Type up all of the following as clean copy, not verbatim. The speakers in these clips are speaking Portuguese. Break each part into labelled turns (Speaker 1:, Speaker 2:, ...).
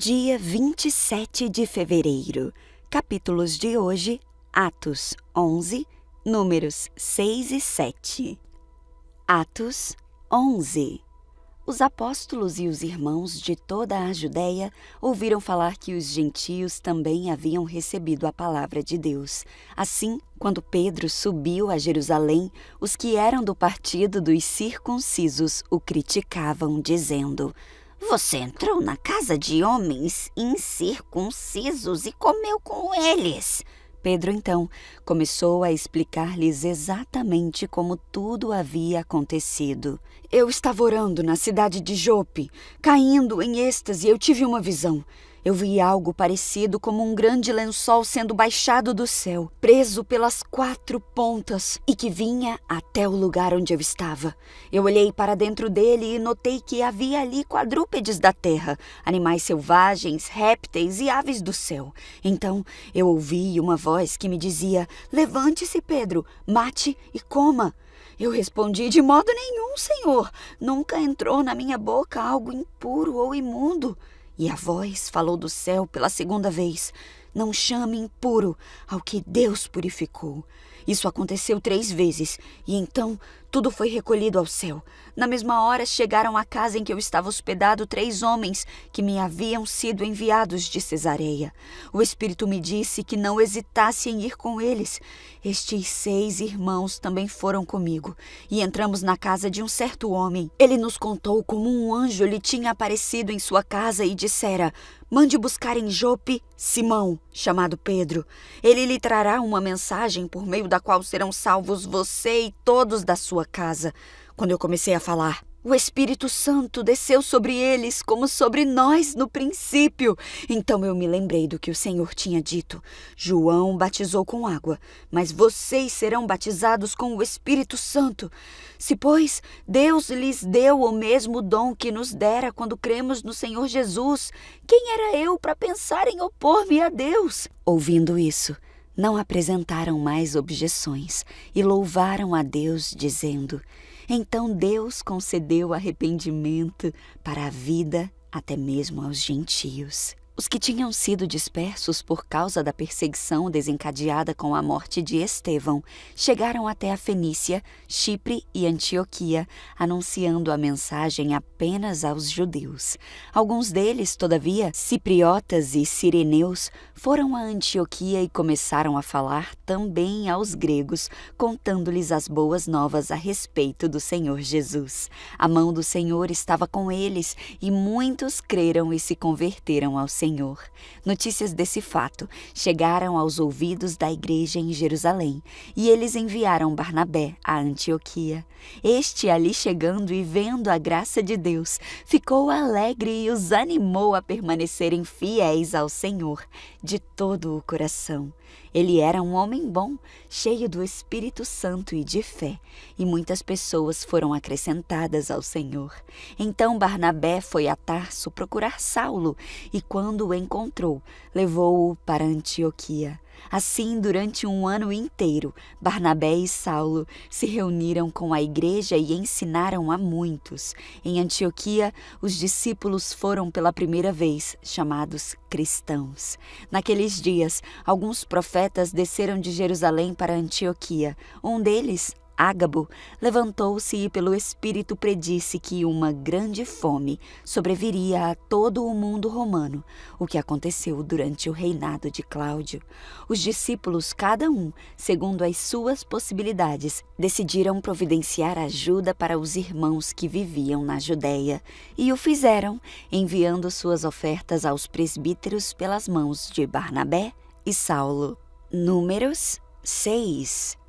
Speaker 1: Dia 27 de fevereiro. Capítulos de hoje: Atos 11, números 6 e 7. Atos 11. Os apóstolos e os irmãos de toda a Judéia ouviram falar que os gentios também haviam recebido a palavra de Deus. Assim, quando Pedro subiu a Jerusalém, os que eram do partido dos circuncisos o criticavam, dizendo: "Você entrou na casa de homens incircuncisos e comeu com eles." Pedro, então, começou a explicar-lhes exatamente como tudo havia acontecido. "Eu estava orando na cidade de Jope, caindo em êxtase, eu tive uma visão. Eu vi algo parecido como um grande lençol sendo baixado do céu, preso pelas 4 pontas, e que vinha até o lugar onde eu estava. Eu olhei para dentro dele e notei que havia ali quadrúpedes da terra, animais selvagens, répteis e aves do céu. Então eu ouvi uma voz que me dizia: 'Levante-se, Pedro, mate e coma.' Eu respondi: 'De modo nenhum, Senhor. Nunca entrou na minha boca algo impuro ou imundo.' E a voz falou do céu pela segunda vez: 'Não chame impuro ao que Deus purificou.' Isso aconteceu 3 vezes, e então tudo foi recolhido ao céu. Na mesma hora chegaram à casa em que eu estava hospedado 3 homens que me haviam sido enviados de Cesareia. O Espírito me disse que não hesitasse em ir com eles. Estes 6 irmãos também foram comigo, e entramos na casa de um certo homem. Ele nos contou como um anjo lhe tinha aparecido em sua casa e dissera: 'Mande buscar em Jope Simão, chamado Pedro. Ele lhe trará uma mensagem por meio da qual serão salvos você e todos da sua casa.' Quando eu comecei a falar, o Espírito Santo desceu sobre eles como sobre nós no princípio. Então eu me lembrei do que o Senhor tinha dito: 'João batizou com água, mas vocês serão batizados com o Espírito Santo.' Se, pois, Deus lhes deu o mesmo dom que nos dera quando cremos no Senhor Jesus, quem era eu para pensar em opor-me a Deus?" Ouvindo isso, não apresentaram mais objeções e louvaram a Deus, dizendo: "Então Deus concedeu arrependimento para a vida até mesmo aos gentios." Os que tinham sido dispersos por causa da perseguição desencadeada com a morte de Estevão chegaram até a Fenícia, Chipre e Antioquia, anunciando a mensagem apenas aos judeus. Alguns deles, todavia, cipriotas e cireneus, foram a Antioquia e começaram a falar também aos gregos, contando-lhes as boas novas a respeito do Senhor Jesus. A mão do Senhor estava com eles, e muitos creram e se converteram ao Senhor. Notícias desse fato chegaram aos ouvidos da igreja em Jerusalém, e eles enviaram Barnabé a Antioquia. Este, ali chegando e vendo a graça de Deus, ficou alegre e os animou a permanecerem fiéis ao Senhor de todo o coração. Ele era um homem bom, cheio do Espírito Santo e de fé, e muitas pessoas foram acrescentadas ao Senhor. Então Barnabé foi a Tarso procurar Saulo, e quando o encontrou, levou-o para Antioquia. Assim, durante 1 ano inteiro, Barnabé e Saulo se reuniram com a igreja e ensinaram a muitos. Em Antioquia, os discípulos foram pela primeira vez chamados cristãos. Naqueles dias, alguns profetas desceram de Jerusalém para Antioquia. Um deles, Ágabo, levantou-se e pelo Espírito predisse que uma grande fome sobreviria a todo o mundo romano, o que aconteceu durante o reinado de Cláudio. Os discípulos, cada um, segundo as suas possibilidades, decidiram providenciar ajuda para os irmãos que viviam na Judéia, e o fizeram, enviando suas ofertas aos presbíteros pelas mãos de Barnabé e Saulo. Números 6.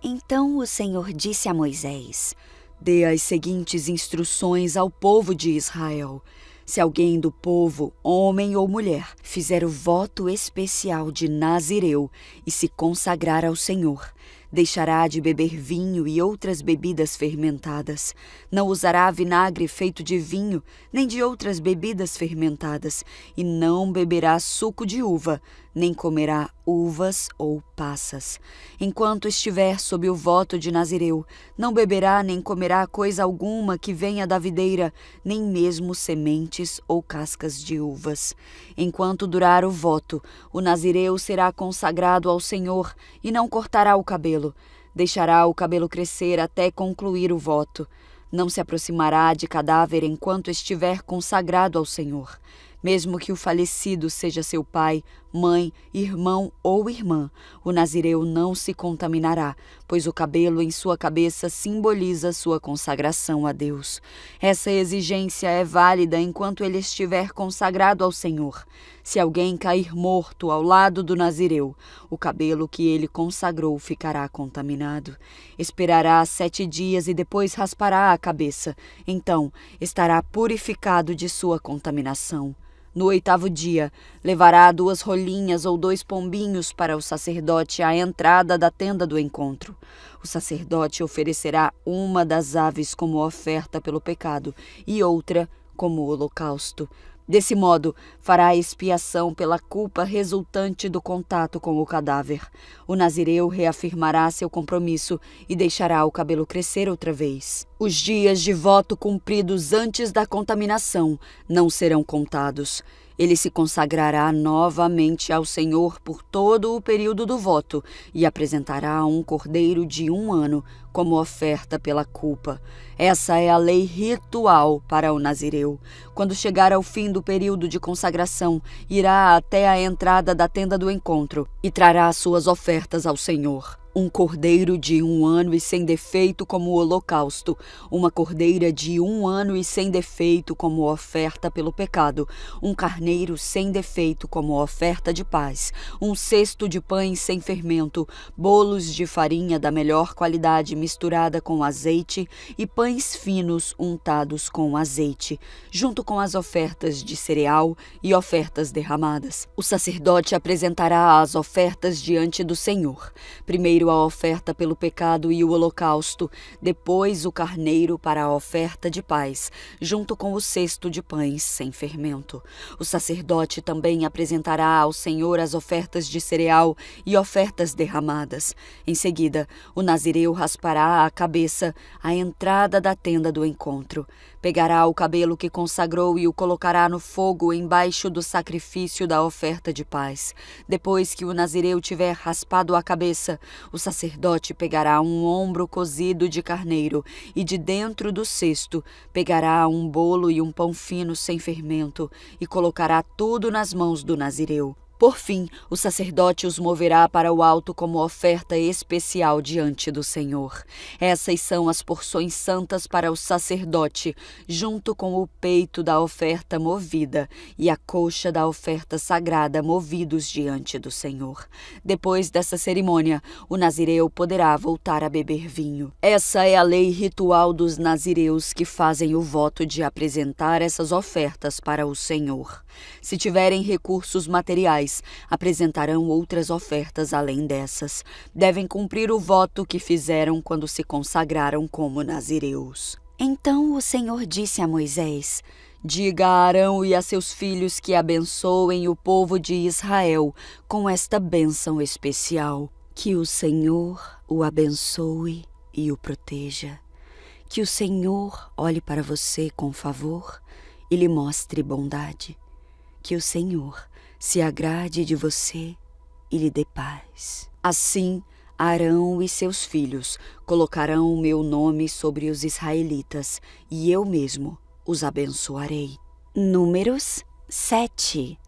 Speaker 1: Então o Senhor disse a Moisés: "Dê as seguintes instruções ao povo de Israel. Se alguém do povo, homem ou mulher, fizer o voto especial de Nazireu e se consagrar ao Senhor, deixará de beber vinho e outras bebidas fermentadas. Não usará vinagre feito de vinho, nem de outras bebidas fermentadas, e não beberá suco de uva, nem comerá uvas ou passas. Enquanto estiver sob o voto de Nazireu, não beberá nem comerá coisa alguma que venha da videira, nem mesmo sementes ou cascas de uvas. Enquanto durar o voto, o Nazireu será consagrado ao Senhor e não cortará o cabelo. Deixará o cabelo crescer até concluir o voto. Não se aproximará de cadáver enquanto estiver consagrado ao Senhor. Mesmo que o falecido seja seu pai, mãe, irmão ou irmã, o nazireu não se contaminará, pois o cabelo em sua cabeça simboliza sua consagração a Deus. Essa exigência é válida enquanto ele estiver consagrado ao Senhor. Se alguém cair morto ao lado do nazireu, o cabelo que ele consagrou ficará contaminado. Esperará 7 dias e depois raspará a cabeça. Então estará purificado de sua contaminação. No 8º dia, levará 2 rolinhas ou 2 pombinhos para o sacerdote à entrada da tenda do encontro. O sacerdote oferecerá uma das aves como oferta pelo pecado e outra como holocausto. Desse modo, fará expiação pela culpa resultante do contato com o cadáver. O nazireu reafirmará seu compromisso e deixará o cabelo crescer outra vez. Os dias de voto cumpridos antes da contaminação não serão contados. Ele se consagrará novamente ao Senhor por todo o período do voto e apresentará um cordeiro de 1 ano como oferta pela culpa. Essa é a lei ritual para o nazireu. Quando chegar ao fim do período de consagração, irá até a entrada da tenda do encontro e trará suas ofertas ao Senhor. Um cordeiro de 1 ano e sem defeito como holocausto, uma cordeira de 1 ano e sem defeito como oferta pelo pecado, um carneiro sem defeito como oferta de paz, um cesto de pães sem fermento, bolos de farinha da melhor qualidade misturada com azeite e pães finos untados com azeite, junto com as ofertas de cereal e ofertas derramadas. O sacerdote apresentará as ofertas diante do Senhor. Primeiro a oferta pelo pecado e o holocausto, depois o carneiro para a oferta de paz, junto com o cesto de pães sem fermento. O sacerdote também apresentará ao Senhor as ofertas de cereal e ofertas derramadas. Em seguida, o nazireu raspará a cabeça à entrada da tenda do encontro. Pegará o cabelo que consagrou e o colocará no fogo embaixo do sacrifício da oferta de paz. Depois que o nazireu tiver raspado a cabeça, o sacerdote pegará um ombro cozido de carneiro e de dentro do cesto pegará um bolo e um pão fino sem fermento e colocará tudo nas mãos do nazireu. Por fim, o sacerdote os moverá para o alto como oferta especial diante do Senhor. Essas são as porções santas para o sacerdote, junto com o peito da oferta movida e a coxa da oferta sagrada movidos diante do Senhor. Depois dessa cerimônia, o nazireu poderá voltar a beber vinho. Essa é a lei ritual dos nazireus que fazem o voto de apresentar essas ofertas para o Senhor. Se tiverem recursos materiais, apresentarão outras ofertas além dessas. Devem cumprir o voto que fizeram quando se consagraram como nazireus.
Speaker 2: Então o Senhor disse a Moisés:
Speaker 1: Diga a Arão e a seus filhos que abençoem o povo de Israel com esta bênção especial.
Speaker 2: Que o Senhor o abençoe e o proteja. Que o Senhor olhe para você com favor e lhe mostre bondade. Que o Senhor se agrade de você e lhe dê paz.
Speaker 1: Assim, Arão e seus filhos colocarão o meu nome sobre os israelitas, e eu mesmo os abençoarei.
Speaker 2: Números 7.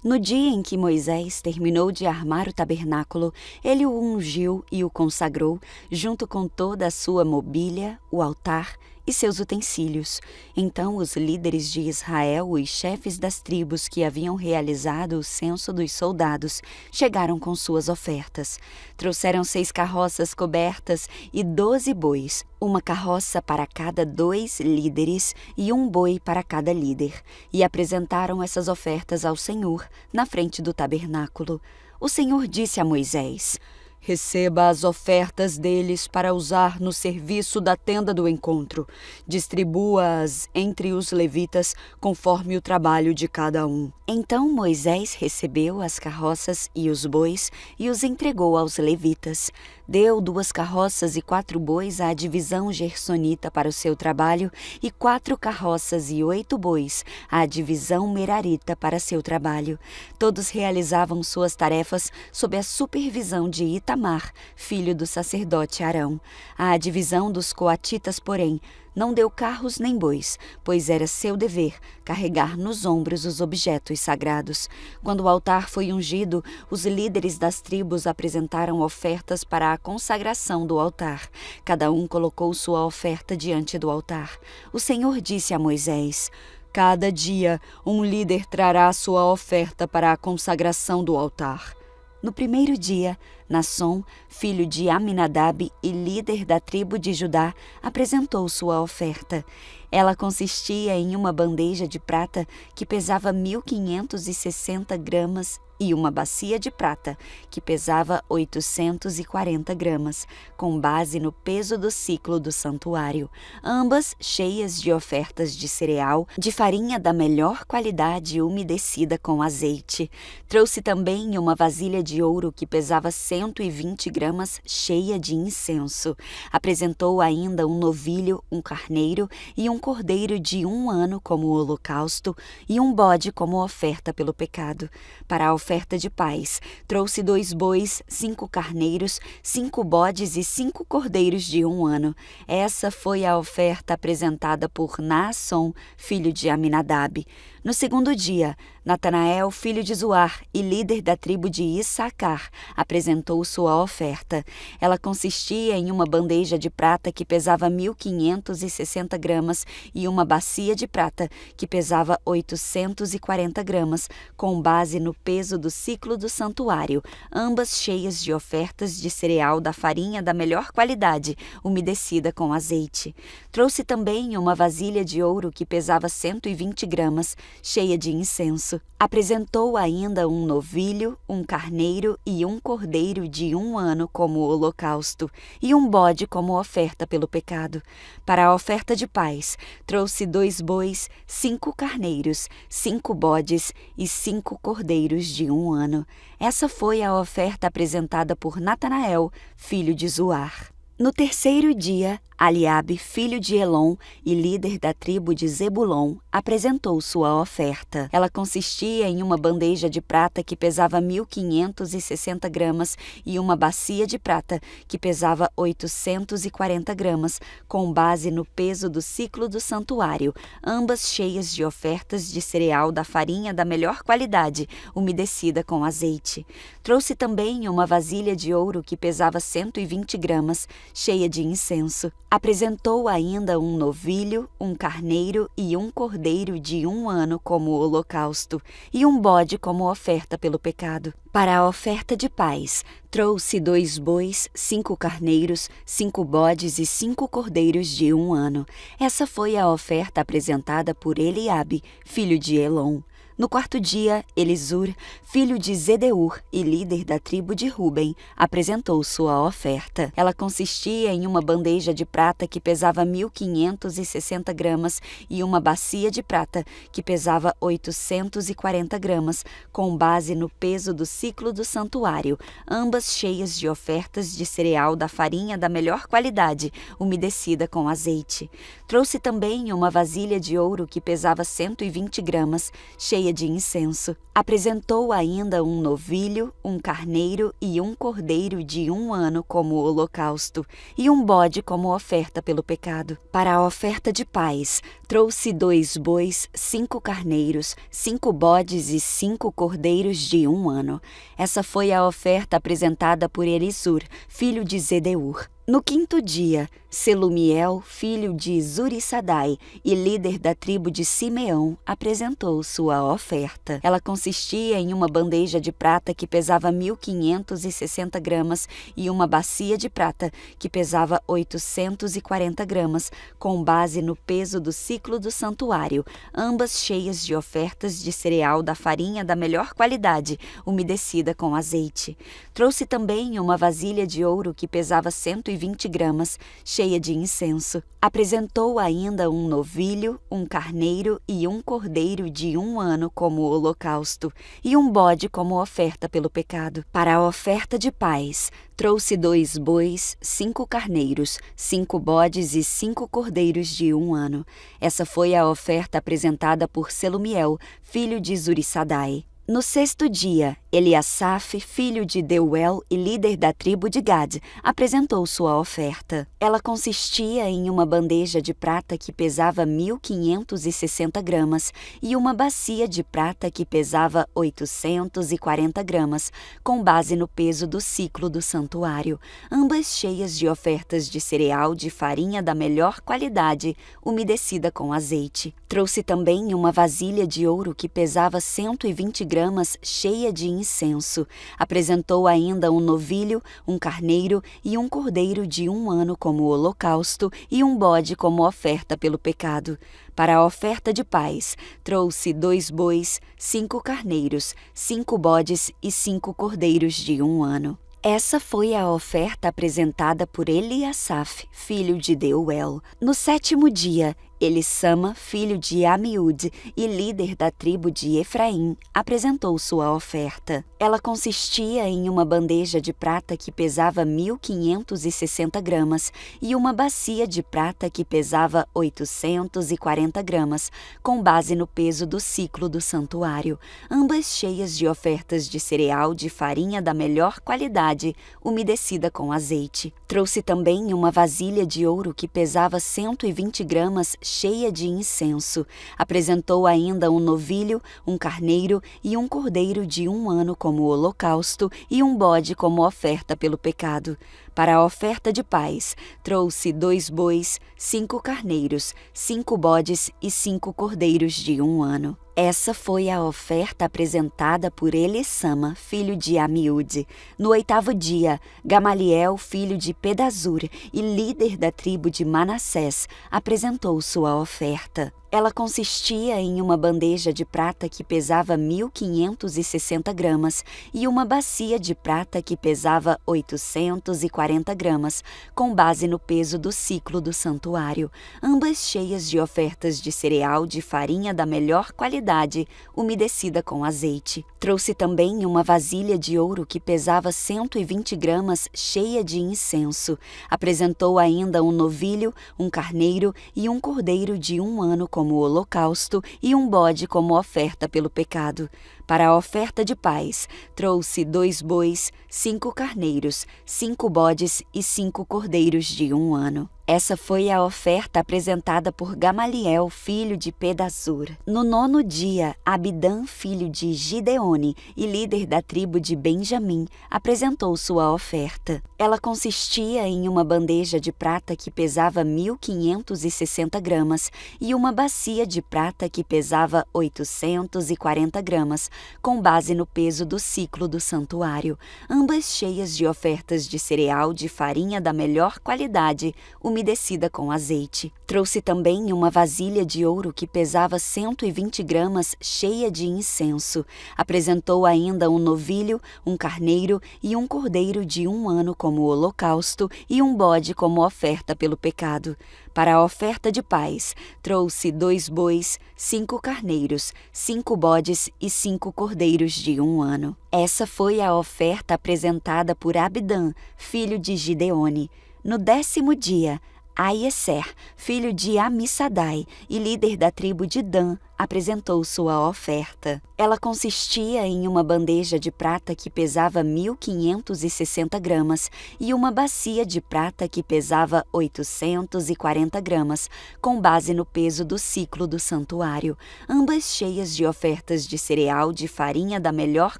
Speaker 2: No dia em que Moisés terminou de armar o tabernáculo, ele o ungiu e o consagrou, junto com toda a sua mobília, o altar e seus utensílios. Então os líderes de Israel, os chefes das tribos que haviam realizado o censo dos soldados, chegaram com suas ofertas. Trouxeram 6 carroças cobertas e 12 bois, uma carroça para cada 2 líderes e um boi para cada líder, e apresentaram essas ofertas ao Senhor na frente do tabernáculo. O Senhor disse a Moisés: Receba as ofertas deles para usar no serviço da tenda do encontro. Distribua-as entre os levitas conforme o trabalho de cada um.
Speaker 1: Então Moisés recebeu as carroças e os bois e os entregou aos levitas. Deu 2 carroças e 4 bois à divisão gersonita para o seu trabalho e 4 carroças e 8 bois à divisão merarita para seu trabalho. Todos realizavam suas tarefas sob a supervisão de Itamar, filho do sacerdote Arão. A divisão dos coatitas, porém, não deu carros nem bois, pois era seu dever carregar nos ombros os objetos sagrados. Quando o altar foi ungido, os líderes das tribos apresentaram ofertas para a consagração do altar. Cada um colocou sua oferta diante do altar. O Senhor disse a Moisés: cada dia um líder trará sua oferta para a consagração do altar. No primeiro dia, Nasson, filho de Aminadab e líder da tribo de Judá, apresentou sua oferta. Ela consistia em uma bandeja de prata que pesava 1.560 gramas e uma bacia de prata que pesava 840 gramas, com base no peso do ciclo do santuário, ambas cheias de ofertas de cereal, de farinha da melhor qualidade umedecida com azeite. Trouxe também uma vasilha de ouro que pesava 120 gramas, cheia de incenso. Apresentou ainda um novilho, um carneiro e um cordeiro de 1 ano como holocausto e um bode como oferta pelo pecado. Para a oferta de paz, trouxe 2 bois, 5 carneiros, 5 bodes e 5 cordeiros de 1 ano. Essa foi a oferta apresentada por Naasson, filho de Aminadab. No segundo dia, Natanael, filho de Zuar e líder da tribo de Issacar, apresentou sua oferta. Ela consistia em uma bandeja de prata que pesava 1.560 gramas e uma bacia de prata que pesava 840 gramas, com base no peso do ciclo do santuário, ambas cheias de ofertas de cereal da farinha da melhor qualidade, umedecida com azeite. Trouxe também uma vasilha de ouro que pesava 120 gramas, cheia de incenso. Apresentou ainda um novilho, um carneiro e um cordeiro de 1 ano como holocausto, e um bode como oferta pelo pecado. Para a oferta de paz, trouxe 2 bois, 5 carneiros, 5 bodes e 5 cordeiros de 1 ano. Essa foi a oferta apresentada por Natanael, filho de Zuar. No terceiro dia, Eliabe, filho de Elon e líder da tribo de Zebulon, apresentou sua oferta. Ela consistia em uma bandeja de prata que pesava 1.560 gramas e uma bacia de prata que pesava 840 gramas, com base no peso do ciclo do santuário, ambas cheias de ofertas de cereal da farinha da melhor qualidade, umedecida com azeite. Trouxe também uma vasilha de ouro que pesava 120 gramas, cheia de incenso. Apresentou ainda um novilho, um carneiro e um cordeiro de 1 ano como holocausto, e um bode como oferta pelo pecado. Para a oferta de paz, trouxe 2 bois, 5 carneiros, 5 bodes e 5 cordeiros de 1 ano. Essa foi a oferta apresentada por Eliabe, filho de Elon. No quarto dia, Elisur, filho de Zedeur e líder da tribo de Ruben, apresentou sua oferta. Ela consistia em uma bandeja de prata que pesava 1.560 gramas e uma bacia de prata que pesava 840 gramas, com base no peso do ciclo do santuário, ambas cheias de ofertas de cereal da farinha da melhor qualidade, umedecida com azeite. Trouxe também uma vasilha de ouro que pesava 120 gramas, cheia de incenso. Apresentou ainda um novilho, um carneiro e um cordeiro de 1 ano como holocausto, e um bode como oferta pelo pecado. Para a oferta de paz, trouxe 2 bois, 5 carneiros, 5 bodes e 5 cordeiros de 1 ano. Essa foi a oferta apresentada por Elisur, filho de Zedeur.
Speaker 2: No quinto dia, Selumiel, filho de Zurissadai e líder da tribo de Simeão, apresentou sua oferta. Ela consistia em uma bandeja de prata que pesava 1.560 gramas e uma bacia de prata que pesava 840 gramas, com base no peso do ciclo do santuário, ambas cheias de ofertas de cereal da farinha da melhor qualidade, umedecida com azeite. Trouxe também uma vasilha de ouro que pesava 120 gramas, cheia de incenso. Apresentou ainda um novilho, um carneiro e um cordeiro de 1 ano como holocausto, e um bode como oferta pelo pecado. Para a oferta de paz, trouxe 2 bois, 5 carneiros, 5 bodes e 5 cordeiros de 1 ano. Essa foi a oferta apresentada por Selumiel, filho de Zurissadai. No sexto dia, Eliasaf, filho de Deuel e líder da tribo de Gad, apresentou sua oferta. Ela consistia em uma bandeja de prata que pesava 1.560 gramas e uma bacia de prata que pesava 840 gramas, com base no peso do ciclo do santuário, ambas cheias de ofertas de cereal de farinha da melhor qualidade, umedecida com azeite. Trouxe também uma vasilha de ouro que pesava 120 gramas, cheia de incenso. Apresentou ainda um novilho, um carneiro e um cordeiro de 1 ano como holocausto e um bode como oferta pelo pecado. Para a oferta de paz, trouxe 2 bois, 5 carneiros, 5 bodes e 5 cordeiros de 1 ano. Essa foi a oferta apresentada por Eliasaf, filho de Deuel. No sétimo dia, Elissama, filho de Amiúde e líder da tribo de Efraim, apresentou sua oferta. Ela consistia em uma bandeja de prata que pesava 1.560 gramas e uma bacia de prata que pesava 840 gramas, com base no peso do ciclo do santuário, ambas cheias de ofertas de cereal de farinha da melhor qualidade, umedecida com azeite. Trouxe também uma vasilha de ouro que pesava 120 gramas, cheia de incenso. Apresentou ainda um novilho, um carneiro e um cordeiro de 1 ano como holocausto e um bode como oferta pelo pecado. Para a oferta de paz, trouxe 2 bois, 5 carneiros, 5 bodes e 5 cordeiros de 1 ano. Essa foi a oferta apresentada por Elissama, filho de Amiúde. No 8º dia, Gamaliel, filho de Pedazur e líder da tribo de Manassés, apresentou sua oferta. Ela consistia em uma bandeja de prata que pesava 1.560 gramas e uma bacia de prata que pesava 840 gramas, com base no peso do ciclo do santuário, ambas cheias de ofertas de cereal de farinha da melhor qualidade, umedecida com azeite. Trouxe também uma vasilha de ouro que pesava 120 gramas, cheia de incenso. Apresentou ainda um novilho, um carneiro e um cordeiro de 1 ano como holocausto e um bode como oferta pelo pecado. Para a oferta de paz, trouxe 2 bois, 5 carneiros, 5 bodes e 5 cordeiros de 1 ano. Essa foi a oferta apresentada por Gamaliel, filho de Pedazur. No 9º dia, Abidã, filho de Gideone e líder da tribo de Benjamim, apresentou sua oferta. Ela consistia em uma bandeja de prata que pesava 1.560 gramas e uma bacia de prata que pesava 840 gramas, com base no peso do ciclo do santuário, ambas cheias de ofertas de cereal de farinha da melhor qualidade, umedecida com azeite. Trouxe também uma vasilha de ouro que pesava 120 gramas, cheia de incenso. Apresentou ainda um novilho, um carneiro e um cordeiro de 1 ano como holocausto e um bode como oferta pelo pecado. Para a oferta de paz, trouxe 2 bois, 5 carneiros, 5 bodes e 5 cordeiros de 1 ano. Essa foi a oferta apresentada por Abidã, filho de Gideone. No 10º dia, Aieser, filho de Amissadai e líder da tribo de Dan, apresentou sua oferta. Ela consistia em uma bandeja de prata que pesava 1.560 gramas e uma bacia de prata que pesava 840 gramas, com base no peso do ciclo do santuário, ambas cheias de ofertas de cereal de farinha da melhor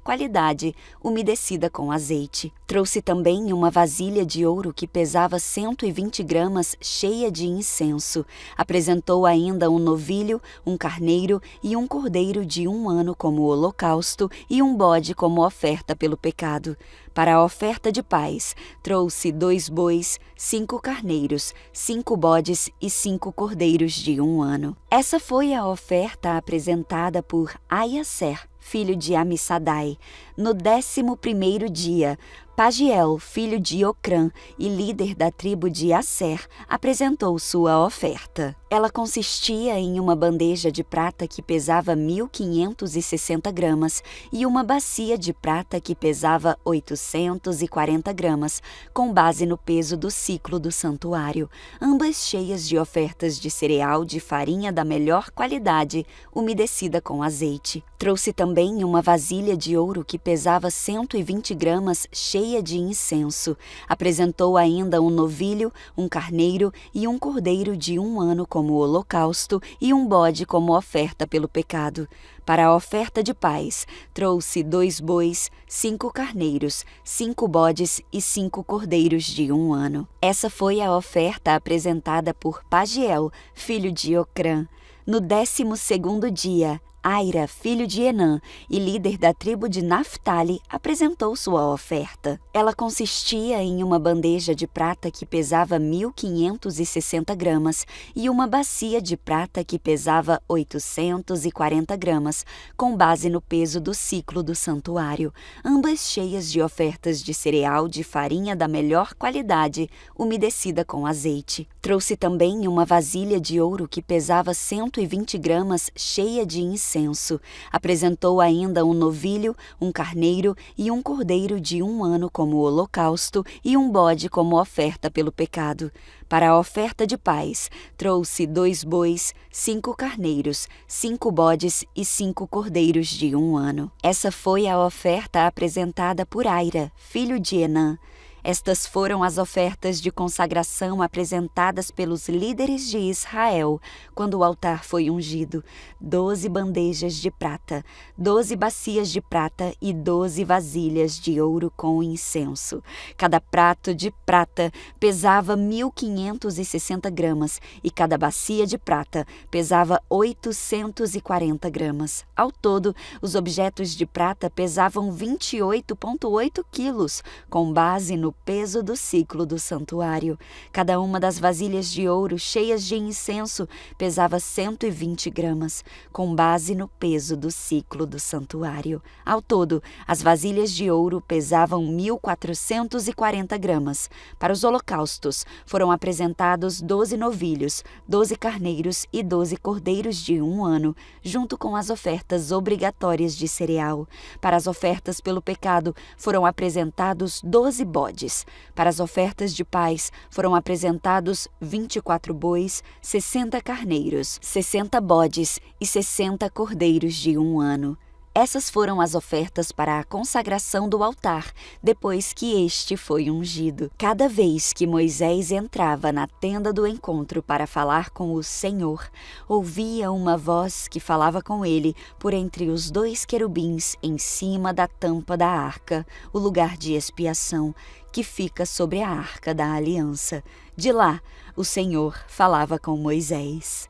Speaker 2: qualidade, umedecida com azeite. Trouxe também uma vasilha de ouro que pesava 120 gramas, cheia de incenso. Apresentou ainda um novilho, um carneiro e um cordeiro de 1 ano como holocausto e um bode como oferta pelo pecado. Para a oferta de paz, trouxe 2 bois, 5 carneiros, 5 bodes e 5 cordeiros de 1 ano. Essa foi a oferta apresentada por Aiaser, filho de Amissadai, no 11º dia. Pagiel, filho de Ocrã e líder da tribo de Asser, apresentou sua oferta. Ela consistia em uma bandeja de prata que pesava 1.560 gramas e uma bacia de prata que pesava 840 gramas, com base no peso do ciclo do santuário, ambas cheias de ofertas de cereal de farinha da melhor qualidade, umedecida com azeite. Trouxe também uma vasilha de ouro que pesava 120 gramas, cheia de incenso. Apresentou ainda um novilho, um carneiro e um cordeiro de 1 ano como holocausto e um bode como oferta pelo pecado. Para a oferta de paz, trouxe 2 bois, 5 carneiros, 5 bodes e 5 cordeiros de 1 ano. Essa foi a oferta apresentada por Pagiel, filho de Ocrã. No 12º dia, Aira, filho de Enã e líder da tribo de Naftali, apresentou sua oferta. Ela consistia em uma bandeja de prata que pesava 1.560 gramas e uma bacia de prata que pesava 840 gramas, com base no peso do ciclo do santuário, ambas cheias de ofertas de cereal de farinha da melhor qualidade, umedecida com azeite. Trouxe também uma vasilha de ouro que pesava 120 gramas, cheia de incenso. Apresentou ainda um novilho, um carneiro e um cordeiro de 1 ano como holocausto e um bode como oferta pelo pecado. Para a oferta de paz, trouxe 2 bois, 5 carneiros, 5 bodes e 5 cordeiros de 1 ano. Essa foi a oferta apresentada por Aira, filho de Enã. Estas foram as ofertas de consagração apresentadas pelos líderes de Israel quando o altar foi ungido: 12 bandejas de prata, 12 bacias de prata e 12 vasilhas de ouro com incenso. Cada prato de prata pesava 1.560 gramas e cada bacia de prata pesava 840 gramas. Ao todo, os objetos de prata pesavam 28,8 quilos, com base no peso do ciclo do santuário. Cada uma das vasilhas de ouro cheias de incenso pesava 120 gramas, com base no peso do ciclo do santuário. Ao todo, as vasilhas de ouro pesavam 1.440 gramas. Para os holocaustos, foram apresentados 12 novilhos, 12 carneiros e 12 cordeiros de 1 ano, junto com as ofertas obrigatórias de cereal. Para as ofertas pelo pecado, foram apresentados 12 bodes. Para as ofertas de paz, foram apresentados 24 bois, 60 carneiros, 60 bodes e 60 cordeiros de 1 ano. Essas foram as ofertas para a consagração do altar, depois que este foi ungido. Cada vez que Moisés entrava na tenda do encontro para falar com o Senhor, ouvia uma voz que falava com ele por entre os 2 querubins em cima da tampa da arca, o lugar de expiação, que fica sobre a arca da aliança. De lá, o Senhor falava com Moisés.